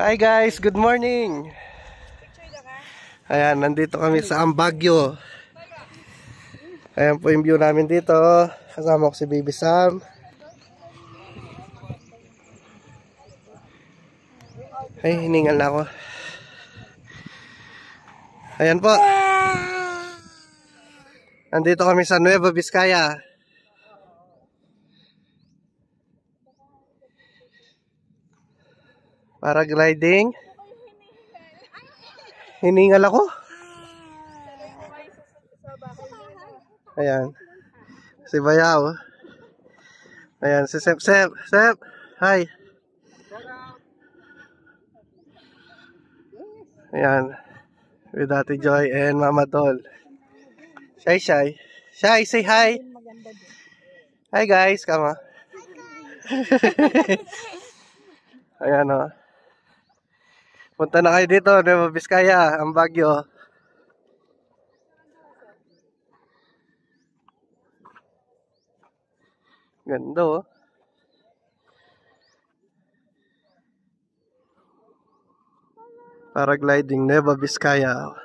Hi guys, good morning. Ayan, nandito kami sa Baguio. Ayan po yung view namin dito. Kasama ko si Baby Sam. Ay, hiningal na ako. Ayan po. Nandito kami sa Nueva Vizcaya. Paragliding. Hiningal ako. Ayan. Si Bayaw. Ayan, si Sep. Hi. Ayan. With Ate Joy and Mama Doll. Shy, say hi. Hi guys, kama. Ayan o. Punta na kayo dito, Nueva Vizcaya, ang Baguio. Ganda o. Paragliding, Nueva Vizcaya.